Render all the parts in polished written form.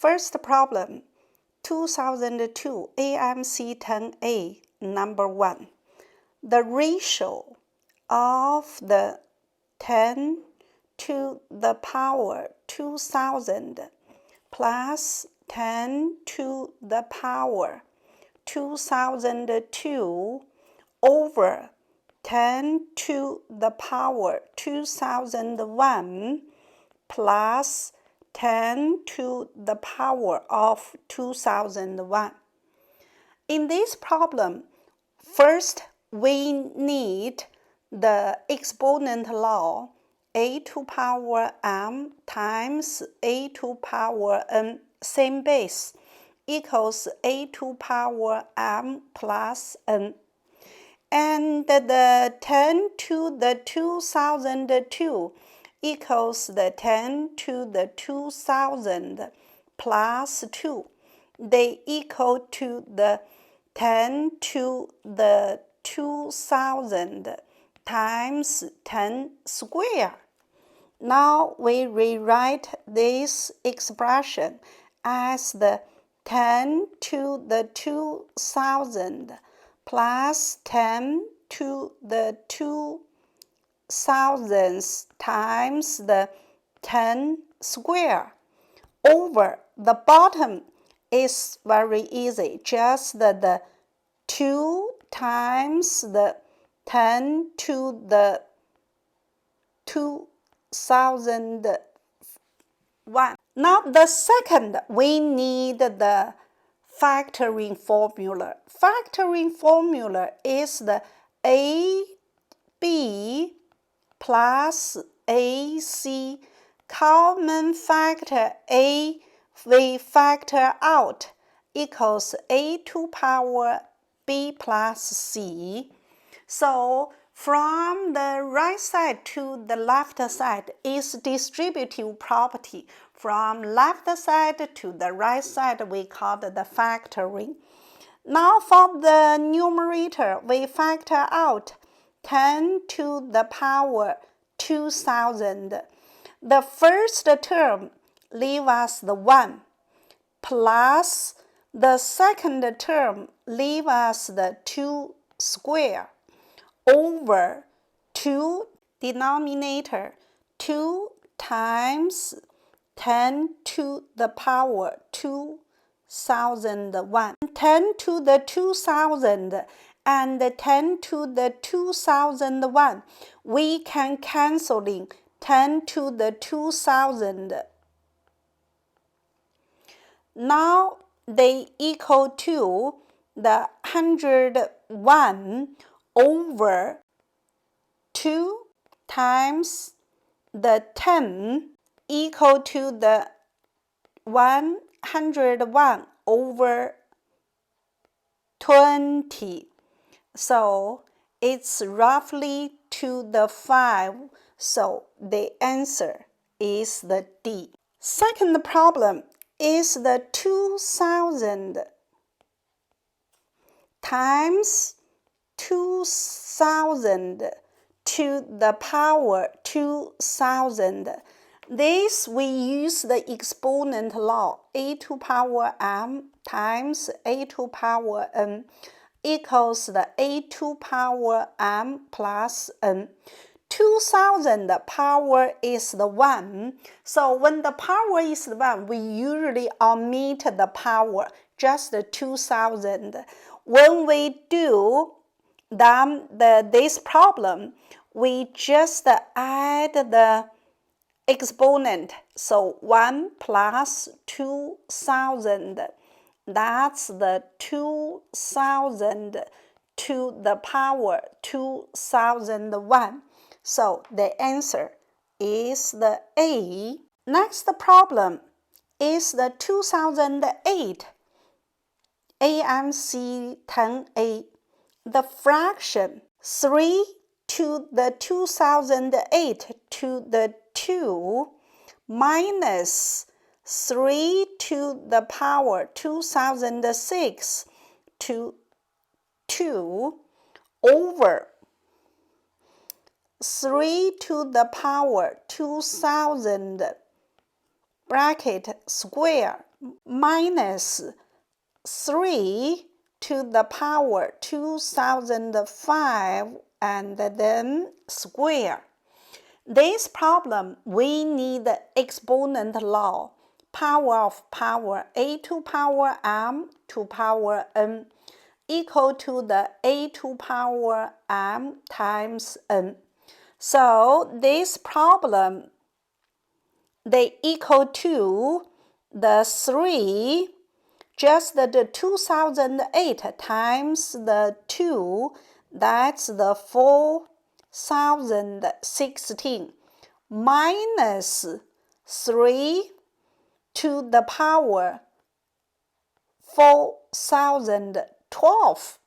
First problem, 2002 AMC10A number 1. The ratio of the 10 to the power 2000 plus 10 to the power 2002 over 10 to the power 2001 plus 10 to the power of 2001. In this problem, first we need the exponent law, a to power m times a to power n, same base, equals a to power m plus n. And the 10 to the 2002 equals the 10 to the 2000 plus 2. They equal to the 10 to the 2000 times 10 squared. Now we rewrite this expression as the 10 to the 2000 plus 10 to the 2000 times the 10 squared over the bottom is very easy, just the 2 times the 10 to the 2001. Now the second, we need the factoring formula. Factoring formula is the AB plus AC. Common factor A we factor out equals a to power B plus C. So from the right side to the left side is distributive property. From left side to the right side, we call it the factoring. Now for the numerator, we factor out 10 to the power 2000. The first term leave us the 1, plus the second term leave us the 2 square over 2 denominator, 2 times 10 to the power 2001. 10 to the 2000 and 10 to the 2001, we can canceling 10 to the 2000. Now they equal to the 101 over 2 times the 10 equal to the 101 over 20. So it's roughly to the 5. So the answer is the D. Second problem is the 2000 times 2000 to the power 2000. This we use the exponent law, a to power m times a to power n equals the a to power m plus n. 2000 power is the 1. So when the power is the 1, we usually omit the power, just the 2000. When we do this problem, we just add the exponent. So 1 plus 2000, that's the 2000 to the power 2001. So the answer is the A. Next problem is the 2008 AMC10A. The fraction 3 to the 2008 to the 2 minus 3 to the power 2006 to 2 over 3 to the power 2000 bracket square. minus 3 to the power 2005 and then square. This problem, we need the exponent law, power of power, a to power m to power n equal to the a to power m times n. So this problem, they equal to the 3, just the 2008 times the 2, that's the 4016, minus 3 to the power 4012.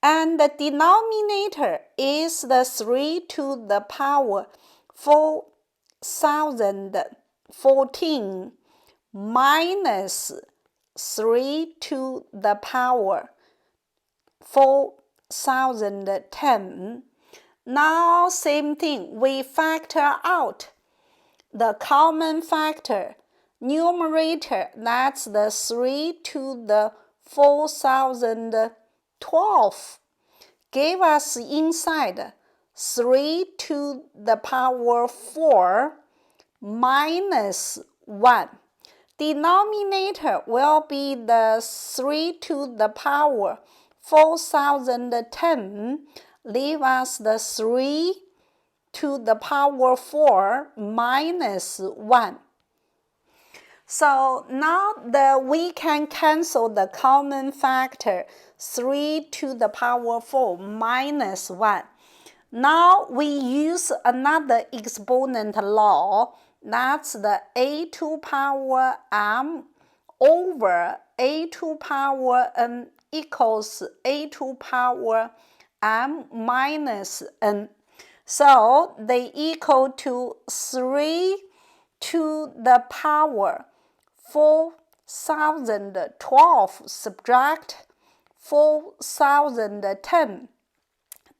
And the denominator is the 3 to the power 4014 minus 3 to the power 4010. Now, same thing, we factor out the common factor. Numerator, that's the 3 to the 4012. Give us inside 3 to the power 4 minus 1. Denominator will be the 3 to the power 4010. Leave us the 3 to the power 4 minus 1. So now we can cancel the common factor 3 to the power 4 minus 1. Now we use another exponent law. That's the a to power m over a to power n equals a to power m minus n. So they equal to 3 to the power 4012 subtract 4010.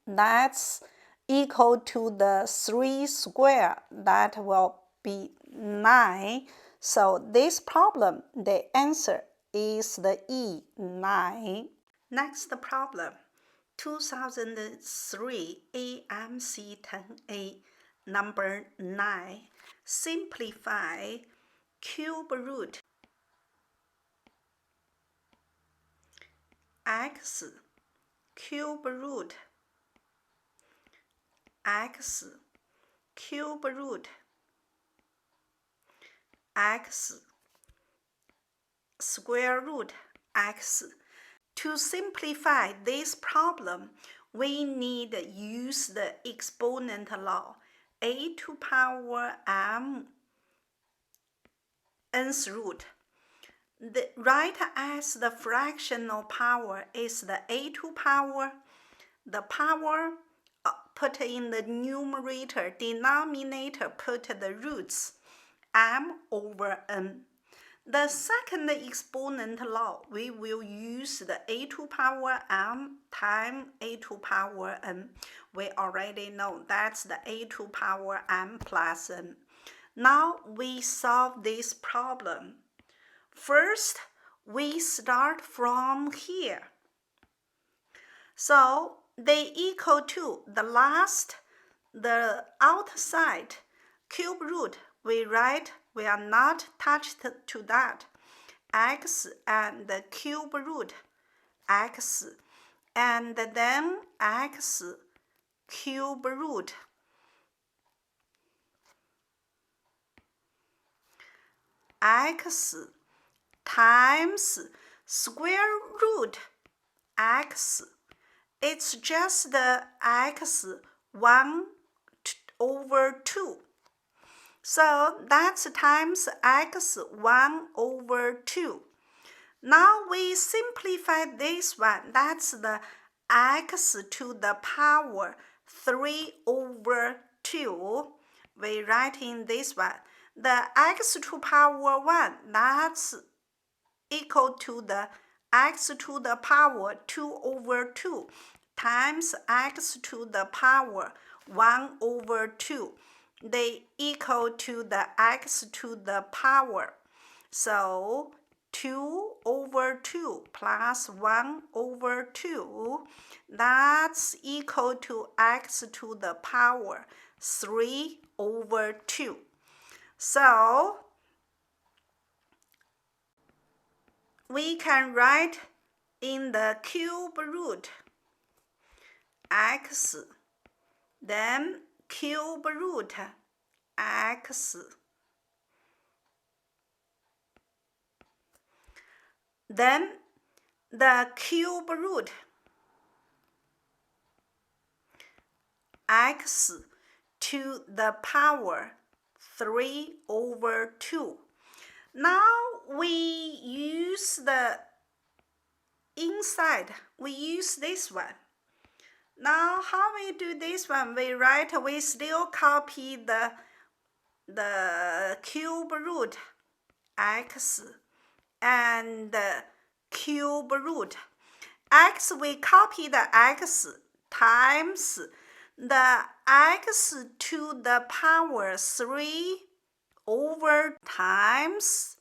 That's equal to the 3 square. That will be 9. So this problem, the answer is the E, 9. Next problem, 2003 AMC10A, number 9. Simplify cube root x cube root x cube root x square root x. To simplify this problem, we need to use the exponent law, a to power m nth root. Right as the fractional power is the a to power, the power put in the numerator, denominator put the roots, m over n. The second exponent law, we will use the a to power m times a to power n. We already know that's the a to power m plus n. Now we solve this problem. First, we start from here. So they equal to the outside cube root. We write, we are not touched to that. X and the cube root x, and then x cube root x times square root x. It's just the x 1 over 2. So that's times x 1 over 2. Now we simplify this one. That's the x to the power 3 over 2. We write in this one. The x to power 1, that's equal to the x to the power 2 over 2 times x to the power 1 over 2. They equal to the x to the power. So 2 over 2 plus 1 over 2, that's equal to x to the power 3 over 2. So we can write in the cube root x, then cube root x, then the cube root x to the power 3 over 2. Now we use the inside, we use this one. Now how we do this one? We still copy the cube root x and the cube root x. We copy the x times the x to the power 3 over times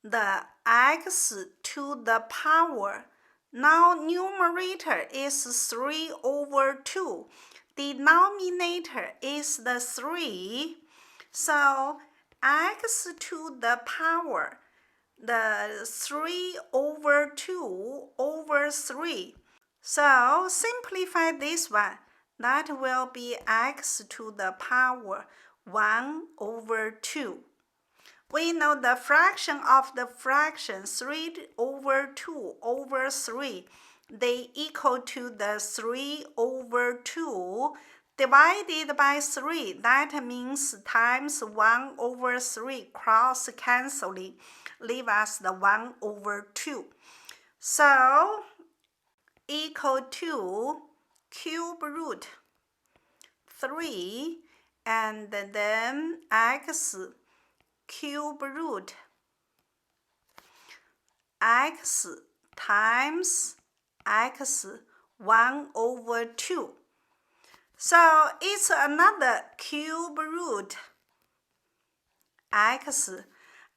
the x to the power. Now numerator is 3 over 2. Denominator is the 3. So x to the power, the 3 over 2 over 3. So simplify this one. That will be x to the power 1 over 2. We know the fraction of the fraction 3 over 2 over 3. They equal to the 3 over 2 divided by 3. That means times 1 over 3 cross cancelling. Leave us the 1 over 2. So equal to cube root 3 and then x cube root x times x 1 over 2. So it's another cube root x.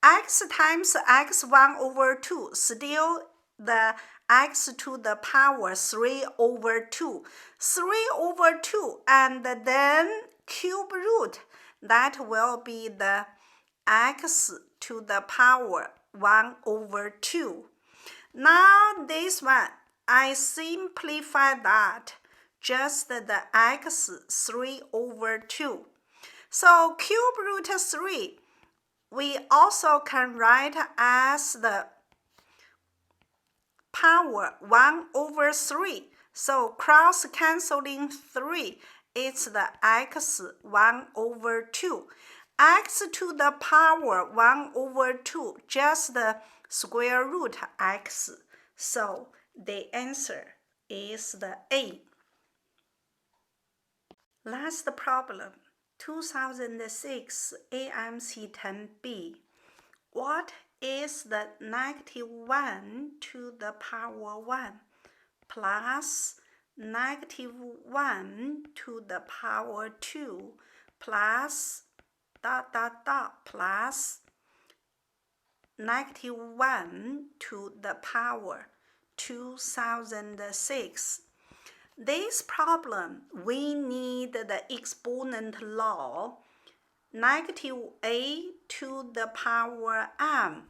X times x 1 over 2, still the x to the power 3 over 2. 3 over 2 and then cube root, that will be the x to the power 1 over 2. Now this one, I simplify that, just the x 3 over 2. So cube root 3, we also can write as the power 1 over 3. So cross cancelling 3, it's the x 1 over 2. X to the power 1 over 2, just the square root x. So the answer is the A. Last problem, 2006 AMC10B. What is the negative 1 to the power 1 plus negative 1 to the power 2 plus plus negative 1 to the power 2006. This problem, we need the exponent law, negative a to the power m.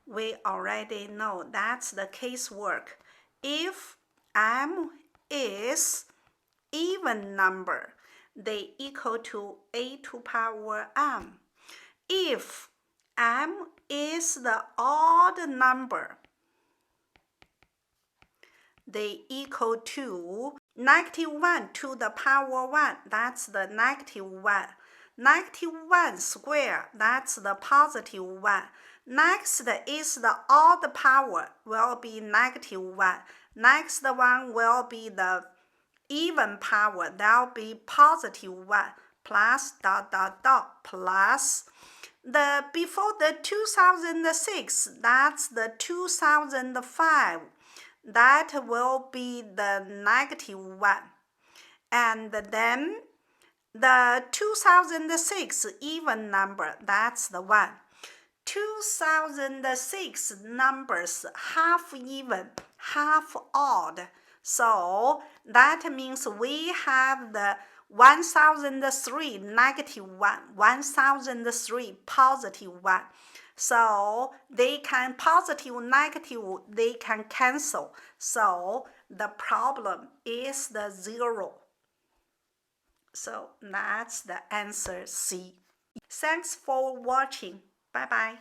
We already know that's the casework. If m is even number, they equal to a to power m. If m is the odd number, they equal to negative 1 to the power 1, that's the negative 1. Negative 1 square, that's the positive 1. Next is the odd power, will be negative 1. Next one will be the even power, that will be positive 1, plus plus. The before the 2006, that's the 2005. That will be the negative 1. And then the 2006 even number, that's the 1. 2006 numbers half even, half odd. So that means we have the 1003 negative 1, 1003 positive 1. So they can positive, negative, they can cancel. So the problem is the 0. So that's the answer C. Thanks for watching. Bye bye.